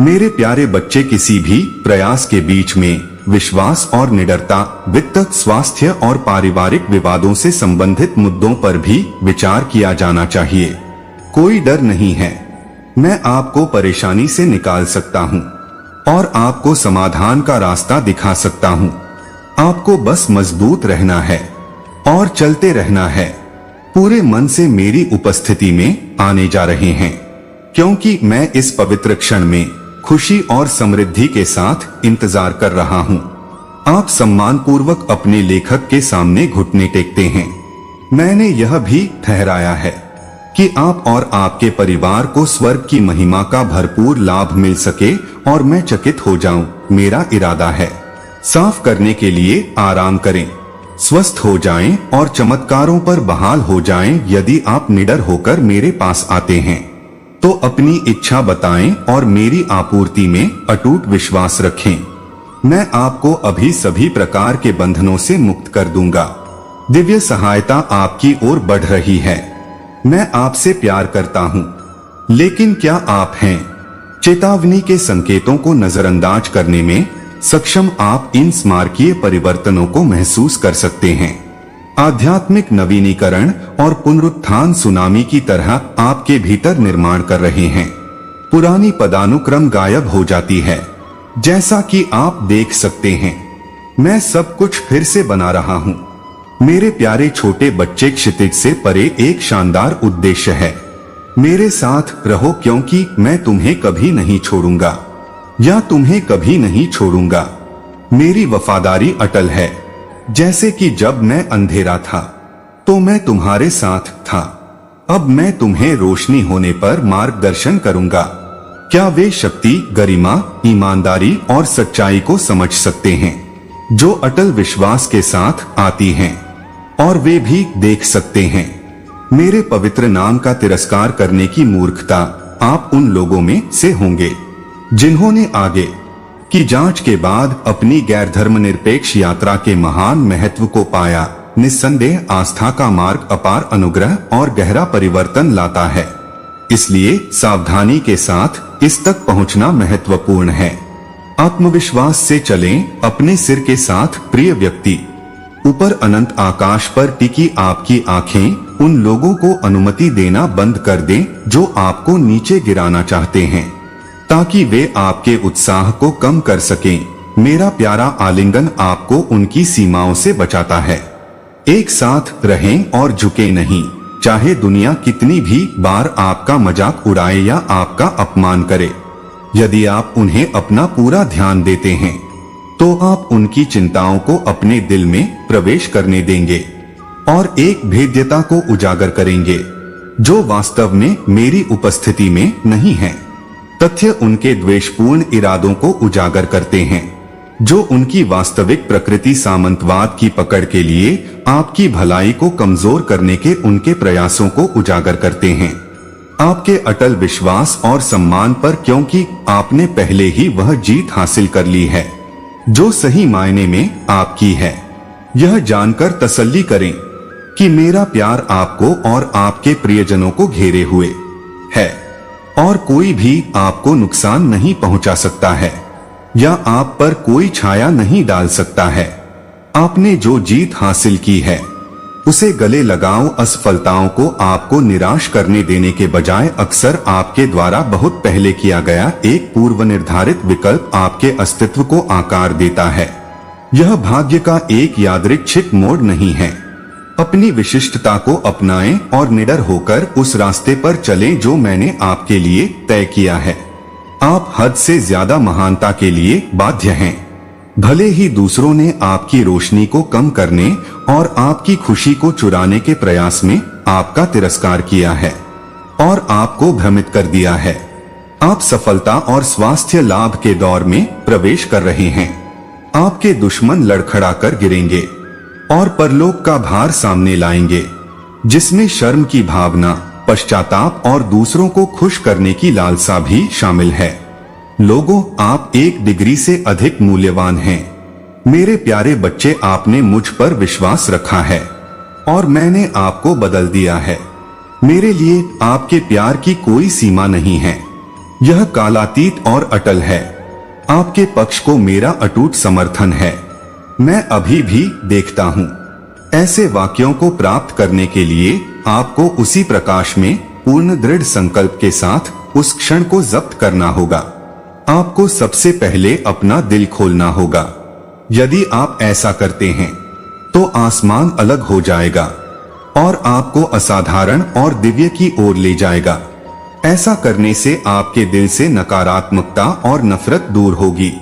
मेरे प्यारे बच्चे, किसी भी प्रयास के बीच में विश्वास और निडरता, वित्त, स्वास्थ्य और पारिवारिक विवादों से संबंधित मुद्दों पर भी विचार किया जाना चाहिए। कोई डर नहीं है, मैं आपको परेशानी से निकाल सकता हूँ और आपको समाधान का रास्ता दिखा सकता हूँ। आपको बस मजबूत रहना है और चलते रहना है। पूरे मन से मेरी उपस्थिति में आने जा रहे हैं, क्योंकि मैं इस पवित्र क्षण में खुशी और समृद्धि के साथ इंतजार कर रहा हूँ। आप सम्मानपूर्वक अपने लेखक के सामने घुटने टेकते हैं। मैंने यह भी ठहराया है कि आप और आपके परिवार को स्वर्ग की महिमा का भरपूर लाभ मिल सके और मैं चकित हो जाऊं, मेरा इरादा है। साफ करने के लिए आराम करें, स्वस्थ हो जाएं और चमत्कारों पर बहाल हो जाएं। यदि आप निडर होकर मेरे पास आते हैं तो अपनी इच्छा बताएं और मेरी आपूर्ति में अटूट विश्वास रखें। मैं आपको अभी सभी प्रकार के बंधनों से मुक्त कर दूंगा। दिव्य सहायता आपकी ओर बढ़ रही है। मैं आपसे प्यार करता हूँ, लेकिन क्या आप हैं? चेतावनी के संकेतों को नजरअंदाज करने में सक्षम आप इन स्मारकीय परिवर्तनों को महसूस कर सकते हैं। आध्यात्मिक नवीनीकरण और पुनरुत्थान सुनामी की तरह आपके भीतर निर्माण कर रहे हैं। पुरानी पदानुक्रम गायब हो जाती है, जैसा कि आप देख सकते हैं। मैं सब कुछ फिर से बना रहा हूँ। मेरे प्यारे छोटे बच्चे, क्षितिज से परे एक शानदार उद्देश्य है। मेरे साथ रहो, क्योंकि मैं तुम्हें कभी नहीं छोड़ूंगा या तुम्हें कभी नहीं छोड़ूंगा। मेरी वफादारी अटल है। जैसे कि जब मैं अंधेरा था तो मैं तुम्हारे साथ था, अब मैं तुम्हें रोशनी होने पर मार्गदर्शन करूंगा। क्या वे शक्ति, गरिमा, ईमानदारी और सच्चाई को समझ सकते हैं जो अटल विश्वास के साथ आती हैं? और वे भी देख सकते हैं मेरे पवित्र नाम का तिरस्कार करने की मूर्खता। आप उन लोगों में से होंगे जिन्होंने आगे की जांच के बाद अपनी गैर धर्मनिरपेक्ष यात्रा के महान महत्व को पाया। निस्संदेह आस्था का मार्ग अपार अनुग्रह और गहरा परिवर्तन लाता है, इसलिए सावधानी के साथ इस तक पहुंचना महत्वपूर्ण है। आत्मविश्वास से चलें अपने सिर के साथ, प्रिय व्यक्ति। ऊपर अनंत आकाश पर टिकी आपकी आंखें उन लोगों को अनुमति देना बंद कर दें जो आपको नीचे गिराना चाहते हैं, ताकि वे आपके उत्साह को कम कर सकें। मेरा प्यारा आलिंगन आपको उनकी सीमाओं से बचाता है। एक साथ रहें और झुके नहीं, चाहे दुनिया कितनी भी बार आपका मजाक उड़ाए या आपका अपमान करे। यदि आप उन्हें अपना पूरा ध्यान देते हैं तो आप उनकी चिंताओं को अपने दिल में प्रवेश करने देंगे और एक भेद्यता को उजागर करेंगे जो वास्तव में मेरी उपस्थिति में नहीं है। तथ्य उनके द्वेषपूर्ण इरादों को उजागर करते हैं जो उनकी वास्तविक प्रकृति, सामंतवाद की पकड़ के लिए आपकी भलाई को कमजोर करने के उनके प्रयासों को उजागर करते हैं। आपके अटल विश्वास और सम्मान पर, क्योंकि आपने पहले ही वह जीत हासिल कर ली है जो सही मायने में आपकी है। यह जानकर तसल्ली करें कि मेरा प्यार आपको और आपके प्रियजनों को घेरे हुए है और कोई भी आपको नुकसान नहीं पहुंचा सकता है या आप पर कोई छाया नहीं डाल सकता है। आपने जो जीत हासिल की है उसे गले लगाओ। असफलताओं को आपको निराश करने देने के बजाय अक्सर आपके द्वारा बहुत पहले किया गया एक पूर्व निर्धारित विकल्प आपके अस्तित्व को आकार देता है। यह भाग्य का एक यादृच्छिक मोड़ नहीं है। अपनी विशिष्टता को अपनाएं और निडर होकर उस रास्ते पर चलें जो मैंने आपके लिए तय किया है। आप हद से ज्यादा महानता के लिए बाध्य हैं। भले ही दूसरों ने आपकी रोशनी को कम करने और आपकी खुशी को चुराने के प्रयास में आपका तिरस्कार किया है और आपको भ्रमित कर दिया है। आप सफलता और स्वास्थ्य लाभ के दौर में प्रवेश कर रहे हैं। आपके दुश्मन लड़खड़ा कर गिरेंगे और परलोक का भार सामने लाएंगे, जिसमें शर्म की भावना, पश्चाताप और दूसरों को खुश करने की लालसा भी शामिल है। लोगों, आप 1 डिग्री से अधिक मूल्यवान हैं। मेरे प्यारे बच्चे, आपने मुझ पर विश्वास रखा है और मैंने आपको बदल दिया है। मेरे लिए आपके प्यार की कोई सीमा नहीं है। यह कालातीत और अटल है। आपके पक्ष को मेरा अटूट समर्थन है। मैं अभी भी देखता हूँ। ऐसे वाक्यों को प्राप्त करने के लिए आपको उसी प्रकाश में पूर्ण दृढ़ संकल्प के साथ उस क्षण को जब्त करना होगा। आपको सबसे पहले अपना दिल खोलना होगा। यदि आप ऐसा करते हैं तो आसमान अलग हो जाएगा और आपको असाधारण और दिव्य की ओर ले जाएगा। ऐसा करने से आपके दिल से नकारात्मकता और नफरत दूर होगी।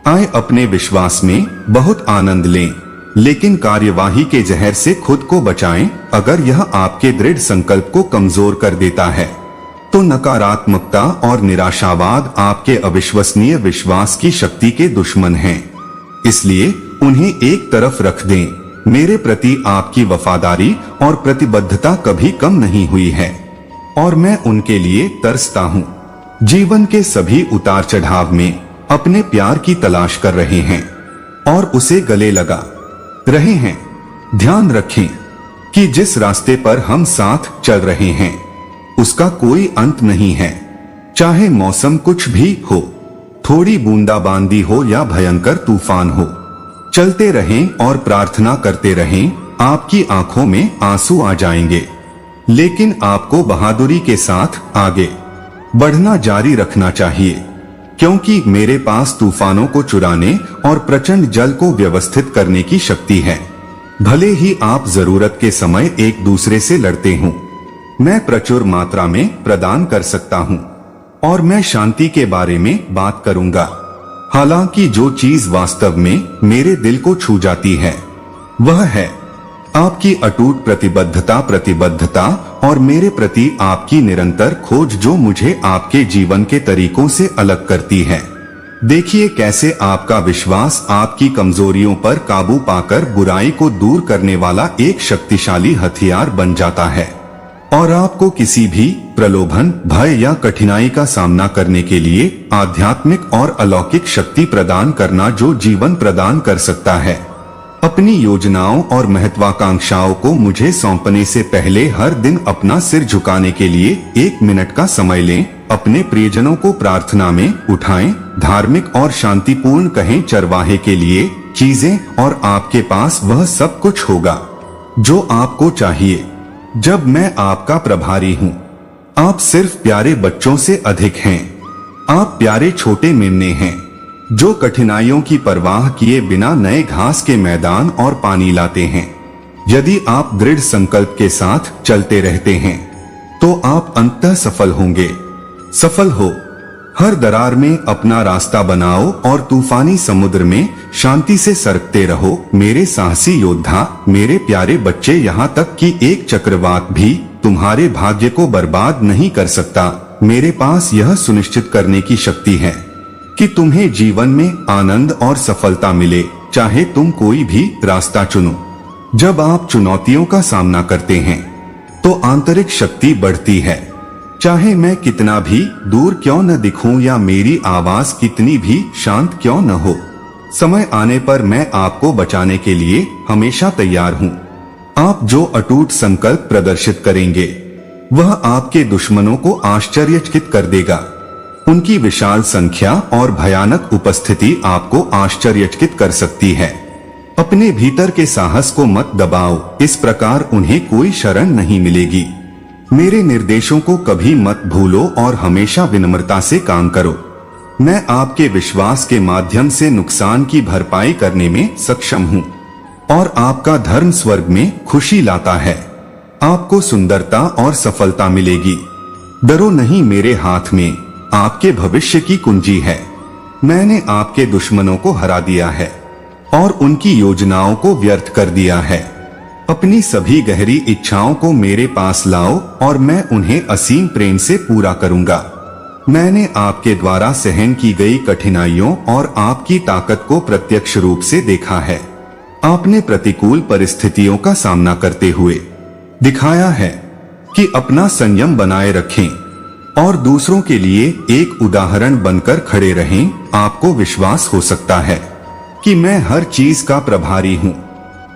आए अपने विश्वास में बहुत आनंद लें, लेकिन कार्यवाही के जहर से खुद को बचाएं। अगर यह आपके दृढ़ संकल्प को कमजोर कर देता है तो नकारात्मकता और निराशावाद आपके अविश्वसनीय विश्वास की शक्ति के दुश्मन हैं। इसलिए उन्हें एक तरफ रख दें। मेरे प्रति आपकी वफादारी और प्रतिबद्धता कभी कम नहीं हुई है और मैं उनके लिए तरसता हूँ। जीवन के सभी उतार चढ़ाव में अपने प्यार की तलाश कर रहे हैं और उसे गले लगा रहे हैं। ध्यान रखें कि जिस रास्ते पर हम साथ चल रहे हैं उसका कोई अंत नहीं है। चाहे मौसम कुछ भी हो, थोड़ी बूंदाबांदी हो या भयंकर तूफान हो, चलते रहें और प्रार्थना करते रहें। आपकी आंखों में आंसू आ जाएंगे, लेकिन आपको बहादुरी के साथ आगे बढ़ना जारी रखना चाहिए, क्योंकि मेरे पास तूफानों को चुराने और प्रचंड जल को व्यवस्थित करने की शक्ति है। भले ही आप जरूरत के समय एक दूसरे से लड़ते हों, मैं प्रचुर मात्रा में प्रदान कर सकता हूं और मैं शांति के बारे में बात करूंगा। हालांकि जो चीज वास्तव में मेरे दिल को छू जाती है वह है आपकी अटूट प्रतिबद्धता और मेरे प्रति आपकी निरंतर खोज, जो मुझे आपके जीवन के तरीकों से अलग करती है। देखिए कैसे आपका विश्वास आपकी कमजोरियों पर काबू पाकर बुराई को दूर करने वाला एक शक्तिशाली हथियार बन जाता है और आपको किसी भी प्रलोभन, भय या कठिनाई का सामना करने के लिए आध्यात्मिक और अलौकिक शक्ति प्रदान करना जो जीवन प्रदान कर सकता है। अपनी योजनाओं और महत्वाकांक्षाओं को मुझे सौंपने से पहले हर दिन अपना सिर झुकाने के लिए 1 मिनट का समय लें। अपने प्रियजनों को प्रार्थना में उठाएं, धार्मिक और शांतिपूर्ण कहें चरवाहे के लिए चीजें, और आपके पास वह सब कुछ होगा जो आपको चाहिए। जब मैं आपका प्रभारी हूँ, आप सिर्फ प्यारे बच्चों से अधिक हैं। आप प्यारे छोटे मेमने हैं जो कठिनाइयों की परवाह किए बिना नए घास के मैदान और पानी लाते हैं। यदि आप दृढ़ संकल्प के साथ चलते रहते हैं तो आप अंततः सफल होंगे। सफल हो, हर दरार में अपना रास्ता बनाओ और तूफानी समुद्र में शांति से सरकते रहो। मेरे साहसी योद्धा, मेरे प्यारे बच्चे, यहाँ तक कि एक चक्रवात भी तुम्हारे भाग्य को बर्बाद नहीं कर सकता। मेरे पास यह सुनिश्चित करने की शक्ति है कि तुम्हें जीवन में आनंद और सफलता मिले, चाहे तुम कोई भी रास्ता चुनो। जब आप चुनौतियों का सामना करते हैं तो आंतरिक शक्ति बढ़ती है। चाहे मैं कितना भी दूर क्यों न दिखूं या मेरी आवाज कितनी भी शांत क्यों न हो, समय आने पर मैं आपको बचाने के लिए हमेशा तैयार हूं। आप जो अटूट संकल्प प्रदर्शित करेंगे वह आपके दुश्मनों को आश्चर्यचकित कर देगा। उनकी विशाल संख्या और भयानक उपस्थिति आपको आश्चर्यचकित कर सकती है। अपने भीतर के साहस को मत दबाओ, इस प्रकार उन्हें कोई शरण नहीं मिलेगी। मेरे निर्देशों को कभी मत भूलो और हमेशा विनम्रता से काम करो। मैं आपके विश्वास के माध्यम से नुकसान की भरपाई करने में सक्षम हूँ और आपका धर्म स्वर्ग में खुशी लाता है। आपको सुंदरता और सफलता मिलेगी। डरो नहीं, मेरे हाथ में आपके भविष्य की कुंजी है। मैंने आपके दुश्मनों को हरा दिया है और उनकी योजनाओं को व्यर्थ कर दिया है। अपनी सभी गहरी इच्छाओं को मेरे पास लाओ और मैं उन्हें असीम प्रेम से पूरा करूंगा। मैंने आपके द्वारा सहन की गई कठिनाइयों और आपकी ताकत को प्रत्यक्ष रूप से देखा है। आपने प्रतिकूल परिस्थितियों का सामना करते हुए दिखाया है कि अपना संयम बनाए रखें और दूसरों के लिए एक उदाहरण बनकर खड़े रहें। आपको विश्वास हो सकता है कि मैं हर चीज का प्रभारी हूँ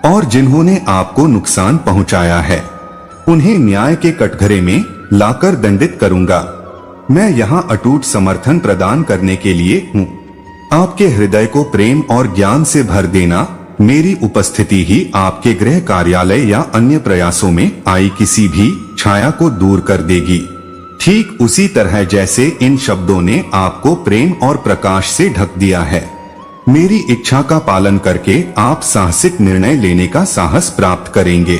और जिन्होंने आपको नुकसान पहुंचाया है उन्हें न्याय के कटघरे में लाकर दंडित करूंगा। मैं यहाँ अटूट समर्थन प्रदान करने के लिए हूँ। आपके हृदय को प्रेम और ज्ञान से भर देना, मेरी उपस्थिति ही आपके गृह कार्यालय या अन्य प्रयासों में आई किसी भी छाया को दूर कर देगी। ठीक उसी तरह जैसे इन शब्दों ने आपको प्रेम और प्रकाश से ढक दिया है। मेरी इच्छा का पालन करके आप साहसिक निर्णय लेने का साहस प्राप्त करेंगे।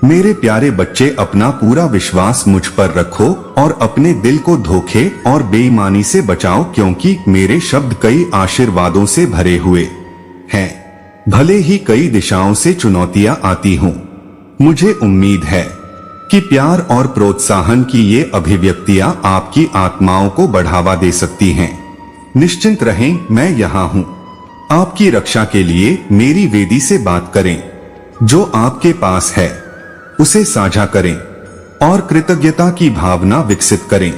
मेरे प्यारे बच्चे, अपना पूरा विश्वास मुझ पर रखो और अपने दिल को धोखे और बेईमानी से बचाओ, क्योंकि मेरे शब्द कई आशीर्वादों से भरे हुए हैं। भले ही कई दिशाओं से चुनौतियां आती हों, मुझे उम्मीद है कि प्यार और प्रोत्साहन की ये अभिव्यक्तियां आपकी आत्माओं को बढ़ावा दे सकती हैं। निश्चिंत रहें, मैं यहाँ हूँ। आपकी रक्षा के लिए मेरी वेदी से बात करें। जो आपके पास है उसे साझा करें और कृतज्ञता की भावना विकसित करें।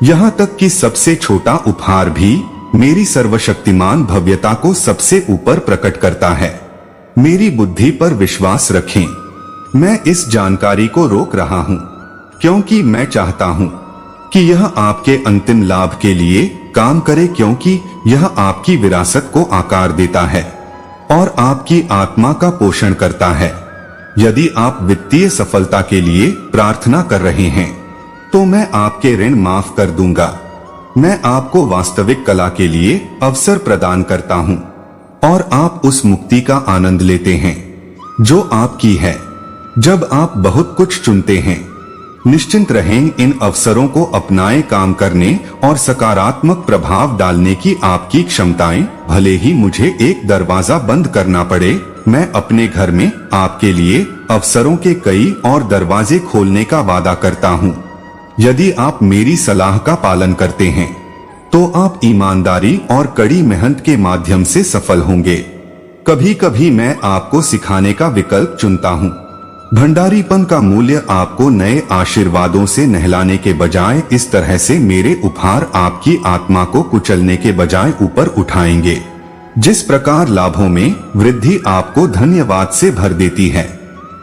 यहाँ तक कि सबसे छोटा उपहार भी मेरी सर्वशक्तिमान भव्यता को सबसे ऊपर प्रकट करता है। मेरी बुद्धि पर विश्वास रखें। मैं इस जानकारी को रोक रहा हूँ क्योंकि मैं चाहता हूँ कि यह आपके अंतिम लाभ के लिए काम करे, क्योंकि यह आपकी विरासत को आकार देता है और आपकी आत्मा का पोषण करता है। यदि आप वित्तीय सफलता के लिए प्रार्थना कर रहे हैं तो मैं आपके ऋण माफ कर दूंगा। मैं आपको वास्तविक कला के लिए अवसर प्रदान करता हूं और आप उस मुक्ति का आनंद लेते हैं जो आपकी है जब आप बहुत कुछ चुनते हैं। निश्चिंत रहें, इन अवसरों को अपनाएं। काम करने और सकारात्मक प्रभाव डालने की आपकी क्षमताएं, भले ही मुझे एक दरवाजा बंद करना पड़े, मैं अपने घर में आपके लिए अवसरों के कई और दरवाजे खोलने का वादा करता हूँ। यदि आप मेरी सलाह का पालन करते हैं तो आप ईमानदारी और कड़ी मेहनत के माध्यम से सफल होंगे। कभी कभी मैं आपको सिखाने का विकल्प चुनता हूँ। भंडारीपन का मूल्य आपको नए आशीर्वादों से नहलाने के बजाय इस तरह से मेरे उपहार आपकी आत्मा को कुचलने के बजाय ऊपर उठाएंगे। जिस प्रकार लाभों में वृद्धि आपको धन्यवाद से भर देती है,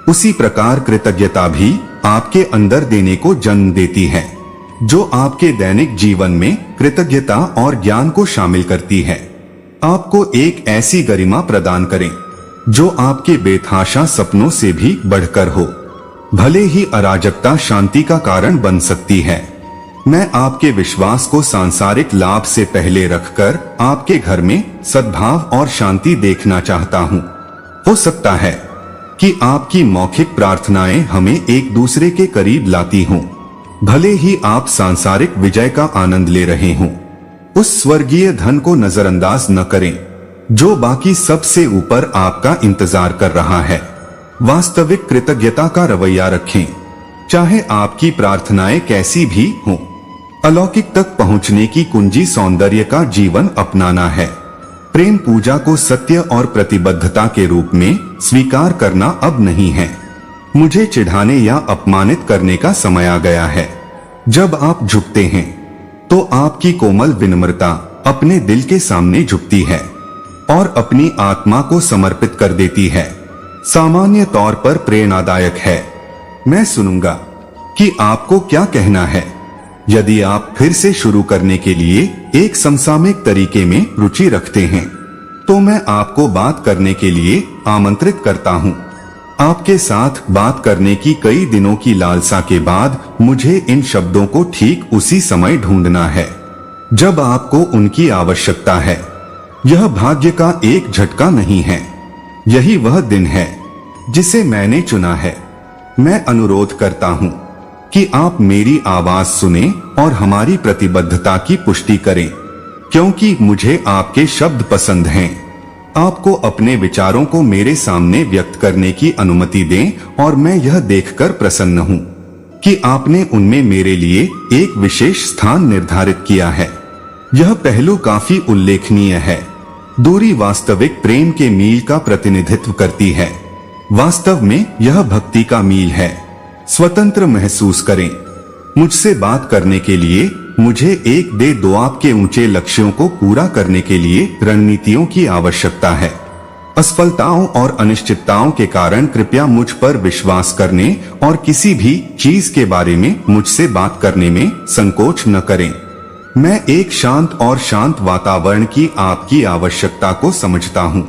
उसी प्रकार कृतज्ञता भी आपके अंदर देने को जन्म देती है, जो आपके दैनिक जीवन में कृतज्ञता और ज्ञान को शामिल करती है। आपको एक ऐसी गरिमा प्रदान करें जो आपके बेतहाशा सपनों से भी बढ़कर हो। भले ही अराजकता शांति का कारण बन सकती है, मैं आपके विश्वास को सांसारिक लाभ से पहले रखकर आपके घर में सद्भाव और शांति देखना चाहता हूँ। हो सकता है कि आपकी मौखिक प्रार्थनाएं हमें एक दूसरे के करीब लाती हों, भले ही आप सांसारिक विजय का आनंद ले रहे हों। उस स्वर्गीय धन को नजरअंदाज न करें जो बाकी सबसे ऊपर आपका इंतजार कर रहा है। वास्तविक कृतज्ञता का रवैया रखें, चाहे आपकी प्रार्थनाएं कैसी भी हों। अलौकिक तक पहुंचने की कुंजी सौंदर्य का जीवन अपनाना है। प्रेम पूजा को सत्य और प्रतिबद्धता के रूप में स्वीकार करना अब नहीं है। मुझे चिढ़ाने या अपमानित करने का समय आ गया है। जब आप झुकते हैं तो आपकी कोमल विनम्रता अपने दिल के सामने झुकती है और अपनी आत्मा को समर्पित कर देती है। सामान्य तौर पर प्रेरणादायक है। मैं सुनूंगा कि आपको क्या कहना है। यदि आप फिर से शुरू करने के लिए एक समसामयिक तरीके में रुचि रखते हैं तो मैं आपको बात करने के लिए आमंत्रित करता हूं। आपके साथ बात करने की कई दिनों की लालसा के बाद मुझे इन शब्दों को ठीक उसी समय ढूंढना है जब आपको उनकी आवश्यकता है। यह भाग्य का एक झटका नहीं है, यही वह दिन है जिसे मैंने चुना है। मैं अनुरोध करता हूं कि आप मेरी आवाज सुने और हमारी प्रतिबद्धता की पुष्टि करें, क्योंकि मुझे आपके शब्द पसंद हैं। आपको अपने विचारों को मेरे सामने व्यक्त करने की अनुमति दें और मैं यह देखकर प्रसन्न हूं कि आपने उनमें मेरे लिए एक विशेष स्थान निर्धारित किया है। यह पहलू काफी उल्लेखनीय है। दूरी वास्तविक प्रेम के मील का प्रतिनिधित्व करती है। वास्तव में यह भक्ति का मील है। स्वतंत्र महसूस करें। मुझसे बात करने के लिए मुझे एक दे दो आपके ऊंचे लक्ष्यों को पूरा करने के लिए रणनीतियों की आवश्यकता है। असफलताओं और अनिश्चितताओं के कारण कृपया मुझ पर विश्वास करने और किसी भी चीज के बारे में मुझसे बात करने में संकोच न करें। मैं एक शांत और शांत वातावरण की आपकी आवश्यकता को समझता हूँ।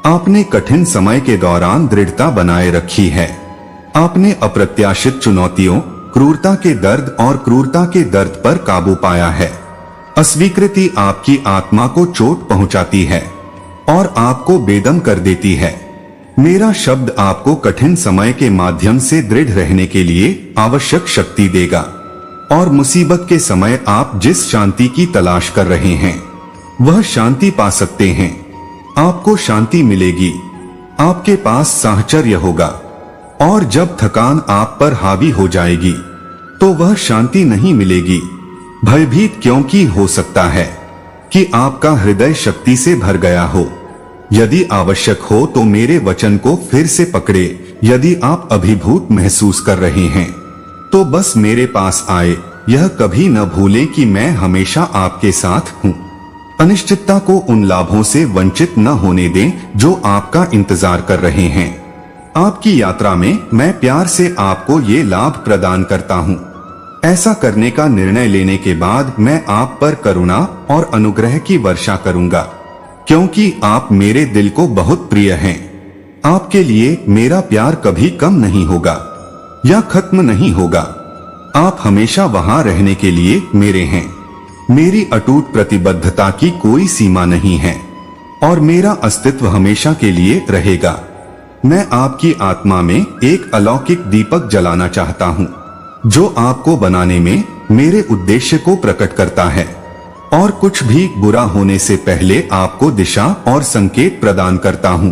आपने कठिन समय के दौरान दृढ़ता बनाए रखी है। आपने अप्रत्याशित चुनौतियों, क्रूरता के दर्द और क्रूरता के दर्द पर काबू पाया है। अस्वीकृति आपकी आत्मा को चोट पहुंचाती है और आपको बेदम कर देती है। मेरा शब्द आपको कठिन समय के माध्यम से दृढ़ रहने के लिए आवश्यक शक्ति देगा और मुसीबत के समय आप जिस शांति की तलाश कर रहे हैं वह शांति पा सकते हैं। आपको शांति मिलेगी, आपके पास साहचर्य होगा और जब थकान आप पर हावी हो जाएगी तो वह शांति नहीं मिलेगी। भयभीत क्योंकि हो सकता है कि आपका हृदय शक्ति से भर गया हो। यदि आवश्यक हो तो मेरे वचन को फिर से पकड़े। यदि आप अभिभूत महसूस कर रहे हैं तो बस मेरे पास आए। यह कभी न भूलें कि मैं हमेशा आपके साथ हूँ। अनिश्चितता को उन लाभों से वंचित न होने दें जो आपका इंतजार कर रहे हैं। आपकी यात्रा में मैं प्यार से आपको ये लाभ प्रदान करता हूँ। ऐसा करने का निर्णय लेने के बाद मैं आप पर करुणा और अनुग्रह की वर्षा करूंगा, क्योंकि आप मेरे दिल को बहुत प्रिय हैं। आपके लिए मेरा प्यार कभी कम नहीं होगा या खत्म नहीं होगा। आप हमेशा वहां रहने के लिए मेरे हैं। मेरी अटूट प्रतिबद्धता की कोई सीमा नहीं है और मेरा अस्तित्व हमेशा के लिए रहेगा। मैं आपकी आत्मा में एक अलौकिक दीपक जलाना चाहता हूँ जो आपको बनाने में मेरे उद्देश्य को प्रकट करता है और कुछ भी बुरा होने से पहले आपको दिशा और संकेत प्रदान करता हूँ,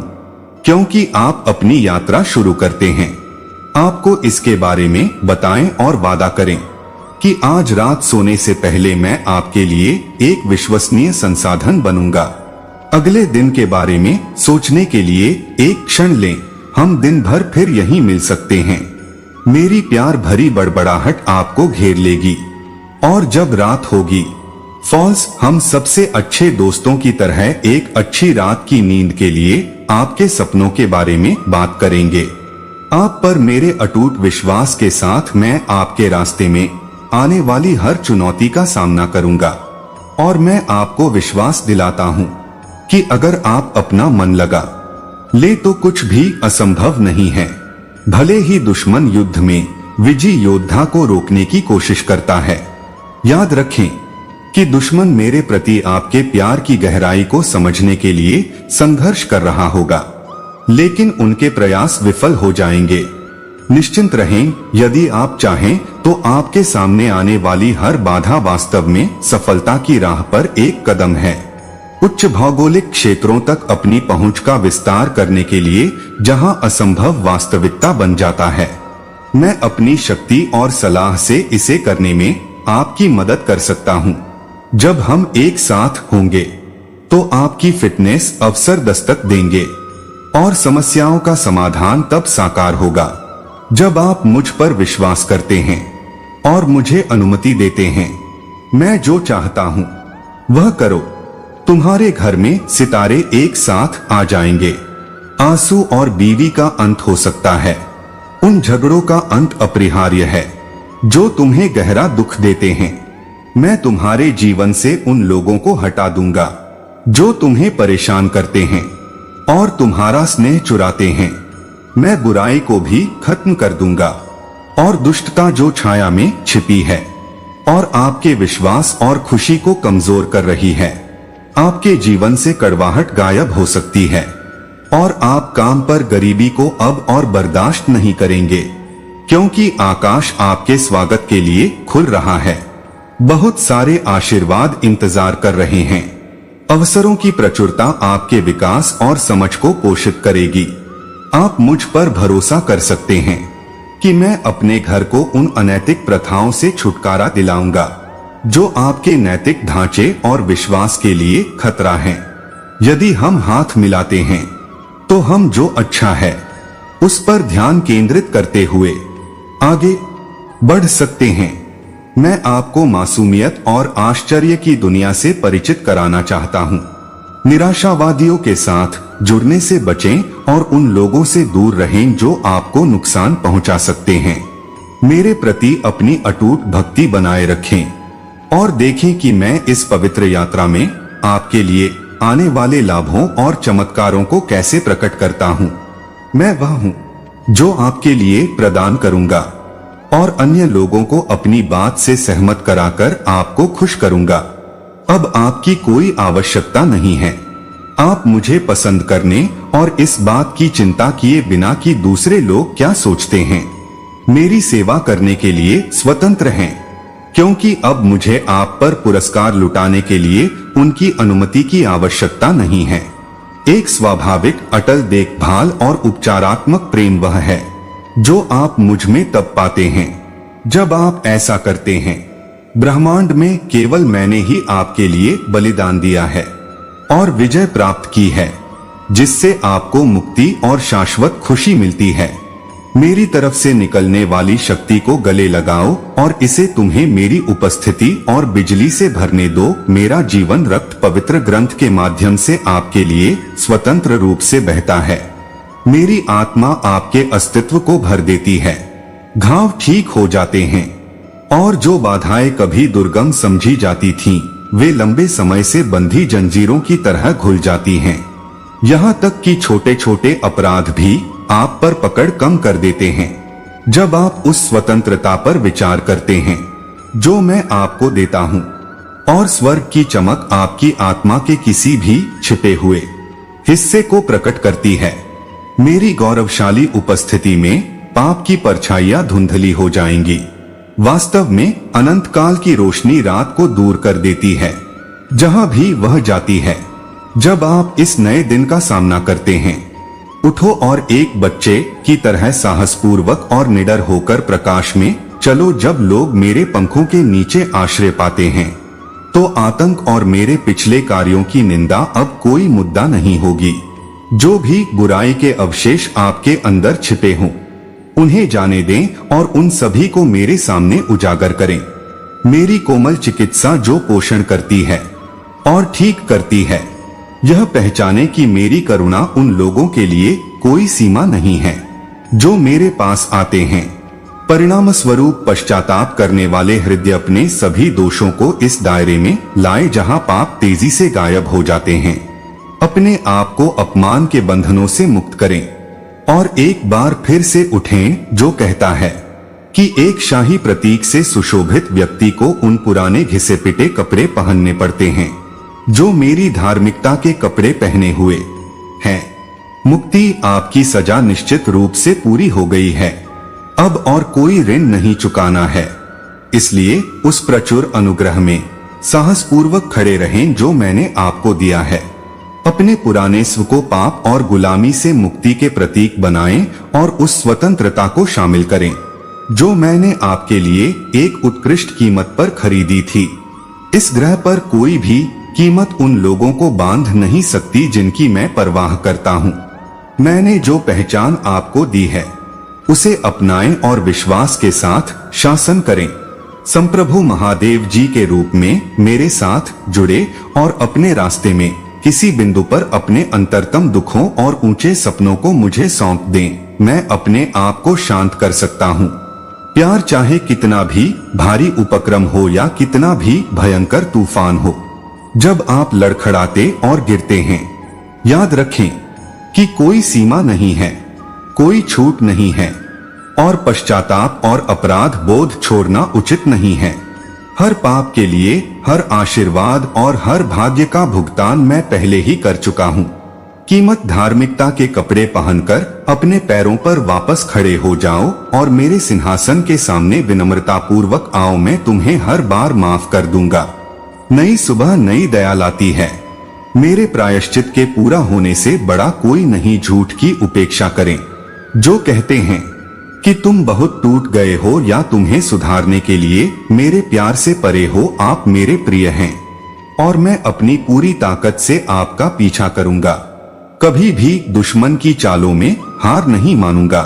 क्योंकि आप अपनी यात्रा शुरू करते हैं। आपको इसके बारे में बताएं और वादा करें कि आज रात सोने से पहले मैं आपके लिए एक विश्वसनीय संसाधन बनूंगा। अगले दिन के बारे में सोचने के लिए एक क्षण लें। हम दिन भर फिर यहीं मिल सकते हैं। मेरी प्यार भरी बड़बड़ाहट आपको घेर लेगी और जब रात होगी फॉल्स, हम सबसे अच्छे दोस्तों की तरह एक अच्छी रात की नींद के लिए आपके सपनों के बारे में बात करेंगे। आप पर मेरे अटूट विश्वास के साथ मैं आपके रास्ते में आने वाली हर चुनौती का सामना करूंगा और मैं आपको विश्वास दिलाता हूं कि अगर आप अपना मन लगा ले तो कुछ भी असंभव नहीं है। भले ही दुश्मन युद्ध में विजयी योद्धा को रोकने की कोशिश करता है, याद रखें कि दुश्मन मेरे प्रति आपके प्यार की गहराई को समझने के लिए संघर्ष कर रहा होगा, लेकिन उनके प्रयास विफल हो जाएंगे। निश्चिंत रहें, यदि आप चाहें तो आपके सामने आने वाली हर बाधा वास्तव में सफलता की राह पर एक कदम है। उच्च भौगोलिक क्षेत्रों तक अपनी पहुंच का विस्तार करने के लिए जहां असंभव वास्तविकता बन जाता है, मैं अपनी शक्ति और सलाह से इसे करने में आपकी मदद कर सकता हूं। जब हम एक साथ होंगे तो आपकी फिटनेस अवसर दस्तक देंगे और समस्याओं का समाधान तब साकार होगा जब आप मुझ पर विश्वास करते हैं और मुझे अनुमति देते हैं। मैं जो चाहता हूं वह करो। तुम्हारे घर में सितारे एक साथ आ जाएंगे। आंसू और बीवी का अंत हो सकता है। उन झगड़ों का अंत अपरिहार्य है जो तुम्हें गहरा दुख देते हैं। मैं तुम्हारे जीवन से उन लोगों को हटा दूंगा जो तुम्हें परेशान करते हैं और तुम्हारा स्नेह चुराते हैं। मैं बुराई को भी खत्म कर दूंगा और दुष्टता जो छाया में छिपी है और आपके विश्वास और खुशी को कमजोर कर रही है। आपके जीवन से कड़वाहट गायब हो सकती है और आप काम पर गरीबी को अब और बर्दाश्त नहीं करेंगे, क्योंकि आकाश आपके स्वागत के लिए खुल रहा है। बहुत सारे आशीर्वाद इंतजार कर रहे हैं। अवसरों की प्रचुरता आपके विकास और समझ को पोषित करेगी। आप मुझ पर भरोसा कर सकते हैं कि मैं अपने घर को उन अनैतिक प्रथाओं से छुटकारा दिलाऊंगा जो आपके नैतिक ढांचे और विश्वास के लिए खतरा हैं। यदि हम हाथ मिलाते हैं तो हम जो अच्छा है उस पर ध्यान केंद्रित करते हुए आगे बढ़ सकते हैं। मैं आपको मासूमियत और आश्चर्य की दुनिया से परिचित कराना चाहता हूँ। निराशावादियों के साथ जुड़ने से बचें और उन लोगों से दूर रहें जो आपको नुकसान पहुंचा सकते हैं। मेरे प्रति अपनी अटूट भक्ति बनाए रखें और देखें कि मैं इस पवित्र यात्रा में आपके लिए आने वाले लाभों और चमत्कारों को कैसे प्रकट करता हूँ। मैं वह हूँ जो आपके लिए प्रदान करूंगा और अन्य लोगों को अपनी बात से सहमत कराकर आपको खुश करूंगा। अब आपकी कोई आवश्यकता नहीं है आप मुझे पसंद करने और इस बात की चिंता किए बिना कि दूसरे लोग क्या सोचते हैं। मेरी सेवा करने के लिए स्वतंत्र हैं, क्योंकि अब मुझे आप पर पुरस्कार लुटाने के लिए उनकी अनुमति की आवश्यकता नहीं है। एक स्वाभाविक अटल देखभाल और उपचारात्मक प्रेम वह है जो आप मुझ में तब पाते हैं जब आप ऐसा करते हैं। ब्रह्मांड में केवल मैंने ही आपके लिए बलिदान दिया है और विजय प्राप्त की है, जिससे आपको मुक्ति और शाश्वत खुशी मिलती है। मेरी तरफ से निकलने वाली शक्ति को गले लगाओ और इसे तुम्हें मेरी उपस्थिति और बिजली से भरने दो। मेरा जीवन रक्त पवित्र ग्रंथ के माध्यम से आपके लिए स्वतंत्र रूप से बहता है। मेरी आत्मा आपके अस्तित्व को भर देती है। घाव ठीक हो जाते हैं और जो बाधाएं कभी दुर्गम समझी जाती थीं, वे लंबे समय से बंधी जंजीरों की तरह घुल जाती हैं। यहाँ तक कि छोटे छोटे अपराध भी आप पर पकड़ कम कर देते हैं जब आप उस स्वतंत्रता पर विचार करते हैं जो मैं आपको देता हूँ, और स्वर्ग की चमक आपकी आत्मा के किसी भी छिपे हुए हिस्से को प्रकट करती है। मेरी गौरवशाली उपस्थिति में पाप की परछाइयां धुंधली हो जाएंगी। वास्तव में अनंत काल की रोशनी रात को दूर कर देती है जहां भी वह जाती है। जब आप इस नए दिन का सामना करते हैं, उठो और एक बच्चे की तरह साहसपूर्वक और निडर होकर प्रकाश में चलो। जब लोग मेरे पंखों के नीचे आश्रय पाते हैं, तो आतंक और मेरे पिछले कार्यों की निंदा अब कोई मुद्दा नहीं होगी। जो भी बुराई के अवशेष आपके अंदर छिपे हों, उन्हें जाने दें और उन सभी को मेरे सामने उजागर करें। मेरी कोमल चिकित्सा जो पोषण करती है और ठीक करती है, यह पहचाने कि मेरी करुणा उन लोगों के लिए कोई सीमा नहीं है जो मेरे पास आते हैं। परिणाम स्वरूप पश्चाताप करने वाले हृदय अपने सभी दोषों को इस दायरे में लाए जहां पाप तेजी से गायब हो जाते हैं। अपने आप को अपमान के बंधनों से मुक्त करें और एक बार फिर से उठें जो कहता है कि एक शाही प्रतीक से सुशोभित व्यक्ति को उन पुराने घिसे पिटे कपड़े पहनने पड़ते हैं जो मेरी धार्मिकता के कपड़े पहने हुए हैं। मुक्ति आपकी सजा निश्चित रूप से पूरी हो गई है। अब और कोई ऋण नहीं चुकाना है। इसलिए उस प्रचुर अनुग्रह में साहसपूर्वक खड़े रहें जो मैंने आपको दिया है। अपने पुराने स्व को पाप और गुलामी से मुक्ति के प्रतीक बनाएं और उस स्वतंत्रता को शामिल करें जो मैंने आपके लिए एक उत्कृष्ट कीमत पर खरीदी थी। इस ग्रह पर कोई भी कीमत उन लोगों को बांध नहीं सकती जिनकी मैं परवाह करता हूँ। मैंने जो पहचान आपको दी है उसे अपनाएं और विश्वास के साथ शासन करें। संप्रभु महादेव जी के रूप में मेरे साथ जुड़े और अपने रास्ते में किसी बिंदु पर अपने अंतरतम दुखों और ऊंचे सपनों को मुझे सौंप दें। मैं अपने आप को शांत कर सकता हूँ। प्यार चाहे कितना भी भारी उपक्रम हो या कितना भी भयंकर तूफान हो, जब आप लड़खड़ाते और गिरते हैं, याद रखें कि कोई सीमा नहीं है, कोई छूट नहीं है और पश्चाताप और अपराध बोध छोड़ना उचित नहीं है। हर पाप के लिए हर आशीर्वाद और हर भाग्य का भुगतान मैं पहले ही कर चुका हूँ। कीमत धार्मिकता के कपड़े पहनकर अपने पैरों पर वापस खड़े हो जाओ और मेरे सिंहासन के सामने विनम्रता पूर्वक आओ। मैं तुम्हें हर बार माफ कर दूंगा। नई सुबह नई दया लाती है। मेरे प्रायश्चित के पूरा होने से बड़ा कोई नहीं। झूठ की उपेक्षा करें। जो कहते हैं कि तुम बहुत टूट गए हो या तुम्हें सुधारने के लिए मेरे प्यार से परे हो, आप मेरे प्रिय हैं और मैं अपनी पूरी ताकत से आपका पीछा करूंगा। कभी भी दुश्मन की चालों में हार नहीं मानूंगा।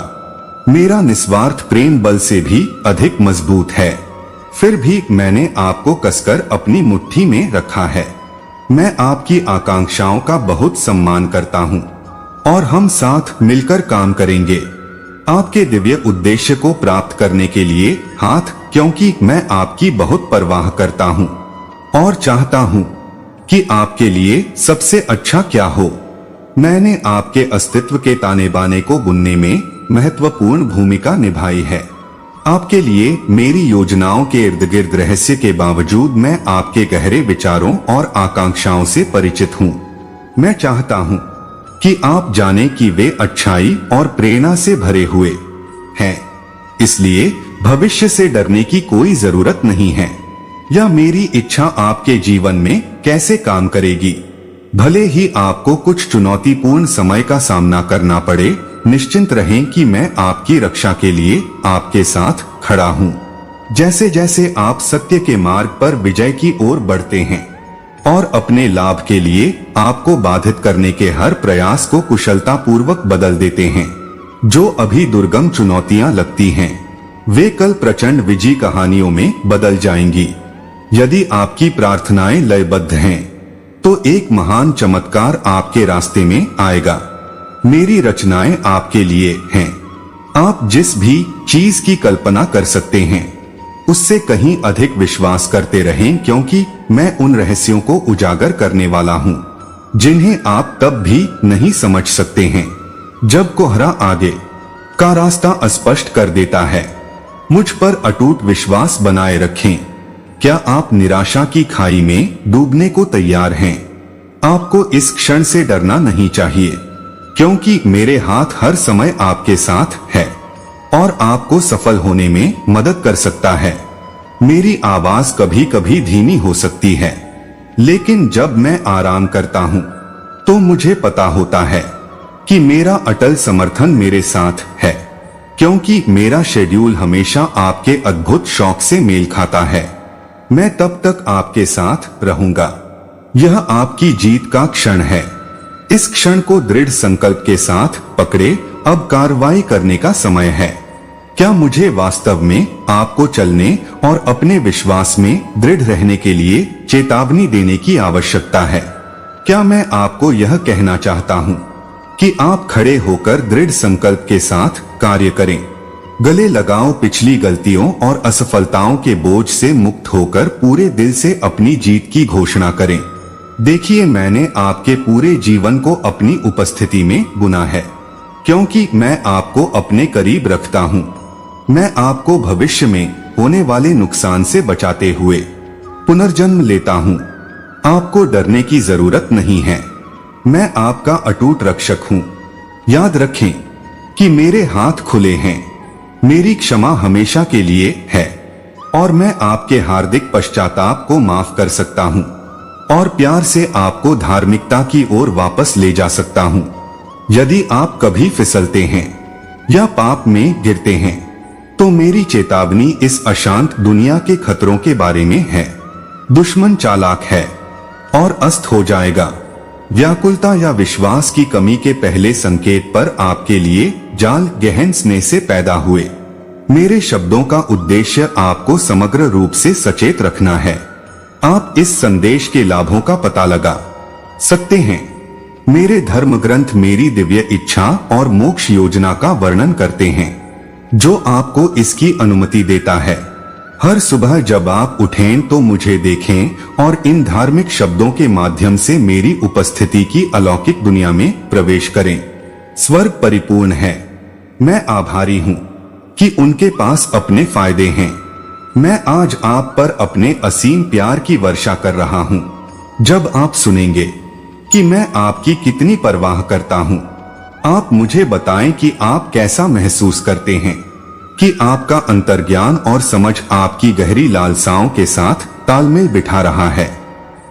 मेरा निस्वार्थ प्रेम बल से भी अधिक मजबूत है। फिर भी मैंने आपको कसकर अपनी मुट्ठी में रखा है। मैं आपकी आकांक्षाओं का बहुत सम्मान करता हूँ। और हम साथ मिलकर काम करेंगे आपके दिव्य उद्देश्य को प्राप्त करने के लिए हाथ, क्योंकि मैं आपकी बहुत परवाह करता हूँ और चाहता हूँ कि आपके लिए सबसे अच्छा क्या हो। मैंने आपके अस्तित्व के ताने बाने को बुनने में महत्वपूर्ण भूमिका निभाई है। आपके लिए मेरी योजनाओं के इर्द गिर्द रहस्य के बावजूद मैं आपके गहरे विचारों और आकांक्षाओं से परिचित हूँ। मैं चाहता हूँ कि आप जाने कि वे अच्छाई और प्रेरणा से भरे हुए हैं, इसलिए भविष्य से डरने की कोई जरूरत नहीं है। यह मेरी इच्छा आपके जीवन में कैसे काम करेगी। भले ही आपको कुछ चुनौतीपूर्ण समय का सामना करना पड़े, निश्चिंत रहें कि मैं आपकी रक्षा के लिए आपके साथ खड़ा हूँ। जैसे जैसे आप सत्य के मार्ग पर विजय की ओर बढ़ते हैं और अपने लाभ के लिए आपको बाधित करने के हर प्रयास को कुशलता पूर्वक बदल देते हैं। जो अभी दुर्गम चुनौतियां लगती हैं, वे कल प्रचंड विजयी कहानियों में बदल जाएंगी। यदि आपकी प्रार्थनाएं लयबद्ध हैं, तो एक महान चमत्कार आपके रास्ते में आएगा। मेरी रचनाएं आपके लिए हैं। आप जिस भी चीज की कल्पना कर सकते हैं, उससे कहीं अधिक विश्वास करते रहें, क्योंकि मैं उन रहस्यों को उजागर करने वाला हूँ जिन्हें आप तब भी नहीं समझ सकते हैं जब कोहरा आगे का रास्ता अस्पष्ट कर देता है। मुझ पर अटूट विश्वास बनाए रखें। क्या आप निराशा की खाई में डूबने को तैयार हैं? आपको इस क्षण से डरना नहीं चाहिए, क्योंकि मेरे हाथ हर समय आपके साथ है और आपको सफल होने में मदद कर सकता है। मेरी आवाज कभी कभी धीमी हो सकती है, लेकिन जब मैं आराम करता हूँ तो मुझे पता होता है कि मेरा अटल समर्थन मेरे साथ है, क्योंकि मेरा शेड्यूल हमेशा आपके अद्भुत शौक से मेल खाता है। मैं तब तक आपके साथ रहूंगा। यह आपकी जीत का क्षण है। इस क्षण को दृढ़ संकल्प के साथ पकड़े। अब कार्रवाई करने का समय है। क्या मुझे वास्तव में आपको चलने और अपने विश्वास में दृढ़ रहने के लिए चेतावनी देने की आवश्यकता है? क्या मैं आपको यह कहना चाहता हूँ कि आप खड़े होकर दृढ़ संकल्प के साथ कार्य करें? गले लगाओ, पिछली गलतियों और असफलताओं के बोझ से मुक्त होकर पूरे दिल से अपनी जीत की घोषणा करें। देखिए, मैंने आपके पूरे जीवन को अपनी उपस्थिति में बुना है, क्योंकि मैं आपको अपने करीब रखता हूँ। मैं आपको भविष्य में होने वाले नुकसान से बचाते हुए पुनर्जन्म लेता हूँ। आपको डरने की जरूरत नहीं है। मैं आपका अटूट रक्षक हूँ। याद रखें कि मेरे हाथ खुले हैं। मेरी क्षमा हमेशा के लिए है और मैं आपके हार्दिक पश्चाताप को माफ कर सकता हूँ और प्यार से आपको धार्मिकता की ओर वापस ले जा सकता हूँ। यदि आप कभी फिसलते हैं या पाप में गिरते हैं, तो मेरी चेतावनी इस अशांत दुनिया के खतरों के बारे में है। दुश्मन चालाक है और अस्त हो जाएगा। व्याकुलता या विश्वास की कमी के पहले संकेत पर आपके लिए जाल गहन स्नेह से पैदा हुए। मेरे शब्दों का उद्देश्य आपको समग्र रूप से सचेत रखना है। आप इस संदेश के लाभों का पता लगा सकते हैं। मेरे धर्म ग्रंथ मेरी दिव्य इच्छा और मोक्ष योजना का वर्णन करते हैं, जो आपको इसकी अनुमति देता है। हर सुबह जब आप उठें तो मुझे देखें और इन धार्मिक शब्दों के माध्यम से मेरी उपस्थिति की अलौकिक दुनिया में प्रवेश करें। स्वर्ग परिपूर्ण है। मैं आभारी हूँ कि उनके पास अपने फायदे हैं। मैं आज आप पर अपने असीम प्यार की वर्षा कर रहा हूँ। जब आप सुनेंगे कि मैं आपकी कितनी परवाह करता हूँ, आप मुझे बताएं कि आप कैसा महसूस करते हैं, कि आपका अंतर्ज्ञान और समझ आपकी गहरी लालसाओं के साथ तालमेल बिठा रहा है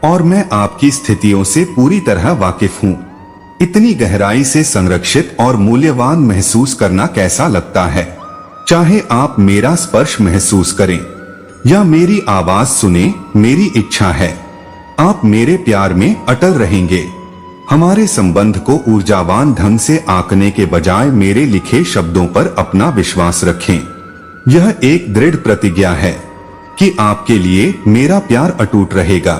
और मैं आपकी स्थितियों से पूरी तरह वाकिफ हूँ। इतनी गहराई से संरक्षित और मूल्यवान महसूस करना कैसा लगता है? चाहे आप मेरा स्पर्श महसूस करें या मेरी आवाज सुने, मेरी इच्छा है आप मेरे प्यार में अटल रहेंगे। हमारे संबंध को ऊर्जावान ढंग से आंकने के बजाय मेरे लिखे शब्दों पर अपना विश्वास रखें। यह एक दृढ़ प्रतिज्ञा है कि आपके लिए मेरा प्यार अटूट रहेगा।